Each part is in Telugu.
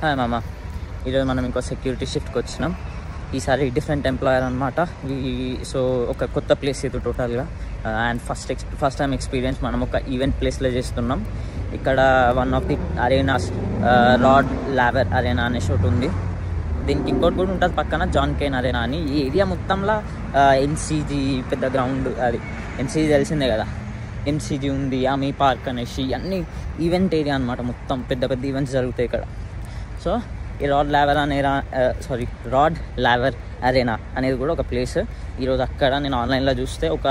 హాయ్ మామ. ఈరోజు మనం ఇంకో సెక్యూరిటీ షిఫ్ట్కి వచ్చినాం. ఈసారి డిఫరెంట్ ఎంప్లాయర్ అనమాట. సో ఒక కొత్త ప్లేస్ ఇది టోటల్గా. అండ్ ఫస్ట్ టైం ఎక్స్పీరియన్స్ మనం ఒక ఈవెంట్ ప్లేస్లో చేస్తున్నాం. ఇక్కడ one of the arenas Rod Laver Arena అనే షోట్ ఉంది. దీనికి ఇంకోటి కూడా ఉంటుంది పక్కన, జాన్ కేన్ అరేనా అని. ఈ ఏరియా మొత్తంలో ఎన్సీజీ పెద్ద గ్రౌండ్, అది ఎన్సీజీ తెలిసిందే కదా, ఎన్సీజీ ఉంది, ఆమీ పార్క్ అనేసి అన్నీ ఈవెంట్ ఏరియా అనమాట. మొత్తం పెద్ద పెద్ద ఈవెంట్స్ జరుగుతాయి ఇక్కడ. సో ఈ రాడ్ లావర్ అరేనా అనేది కూడా ఒక ప్లేస్. ఈరోజు అక్కడ నేను ఆన్లైన్లో చూస్తే ఒక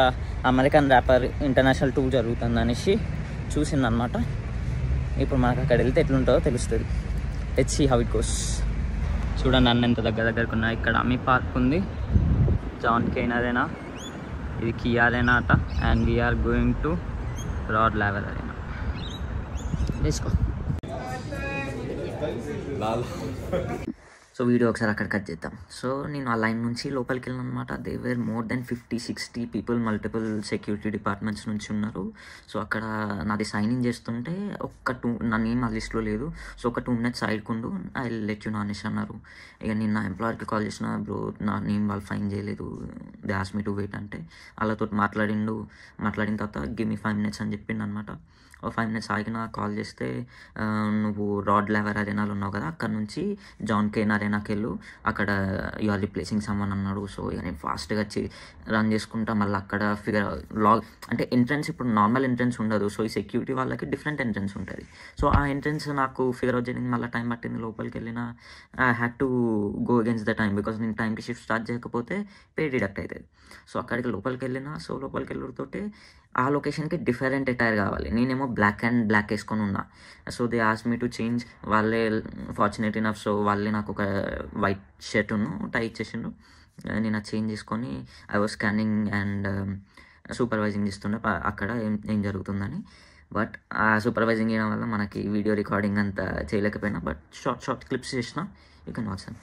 అమెరికన్ ర్యాపర్ ఇంటర్నేషనల్ టూర్ జరుగుతుంది అనేసి చూసిందనమాట. ఇప్పుడు మనకు అక్కడ వెళ్తే ఎట్లుంటుందో తెలుస్తుంది. Let's see how it goes. చూడండి అన్న ఎంత దగ్గరకు ఉన్నాయి. ఇక్కడ అమీ పార్క్ ఉంది, జాన్ కేన్ అరేనా, ఇది కియా అరేనా అట. And we're going to Rod Laver Arena. తీసుకో. సో వీడియో ఒకసారి అక్కడ కట్ చేద్దాం. సో నేను ఆ లైన్ నుంచి లోపలికి వెళ్ళాను అనమాట. They were more than 50-60 people, multiple security departments నుంచి ఉన్నారు. సో అక్కడ నాది సైన్ ఇన్ చేస్తుంటే నా నేమ్ ఆ లిస్ట్లో లేదు. సో ఒక 2 minutes సైడ్ కుండు, ఐ లెట్ యూ నో అనేసి అన్నారు. ఇక నేను నా ఎంప్లాయర్కి కాల్ చేసిన, బ్రో నా నేమ్ వాళ్ళు ఫైన్ చేయలేదు, they ask me to wait అంటే వాళ్ళతో మాట్లాడిన తర్వాత గివ్ మీ 5 minutes అని చెప్పిండు అనమాట. 5 minutes ఆగిన కాల్ చేస్తే, నువ్వు రాడ్ లావర్ అరేనాలో ఉన్నావు కదా, అక్కడ నుంచి జాన్ కేన్ అరేనాకి వెళ్ళు, అక్కడ యు ఆర్ రిప్లేసింగ్ సమ్మన్ అన్నాడు. సో ఇక నేను ఫాస్ట్గా వచ్చి రన్ చేసుకుంటా. మళ్ళీ అక్కడ అంటే ఎంట్రన్స్ ఇప్పుడు నార్మల్ ఎంట్రన్స్ ఉండదు. సో ఈ సెక్యూరిటీ వాళ్ళకి డిఫరెంట్ ఎంట్రన్స్ ఉంటుంది. సో ఆ ఎంట్రన్స్ నాకు ఫిగర్ అవుట్ చేయడానికి మళ్ళీ టైం పట్టింది. లోపలికి వెళ్ళిన I had to go against the time, because నేను టైంకి షిఫ్ట్ స్టార్ట్ చేయకపోతే పే డిడక్ట్ అవుతుంది. సో అక్కడికి లోపలికి వెళ్ళిన. సో లోపలికి వెళ్ళడంతో ఆ లొకేషన్కి డిఫరెంట్ అటైర్ కావాలి. నేనేమో బ్లాక్ వేసుకొని ఉన్నా. So they ask me to change. వాళ్ళే ఫార్చునేట్ ఇనఫ్, సో వాళ్ళే నాకు ఒక వైట్ షర్ట్ టై ఇచ్చేసిండు. నేను అది చేంజ్ చేసుకొని I was scanning and supervising చేస్తుండే అక్కడ ఏం జరుగుతుందని. బట్ ఆ సూపర్వైజింగ్ చేయడం వల్ల మనకి వీడియో రికార్డింగ్ అంతా చేయలేకపోయినా, బట్ షార్ట్ క్లిప్స్ చేసిన. You can watch them.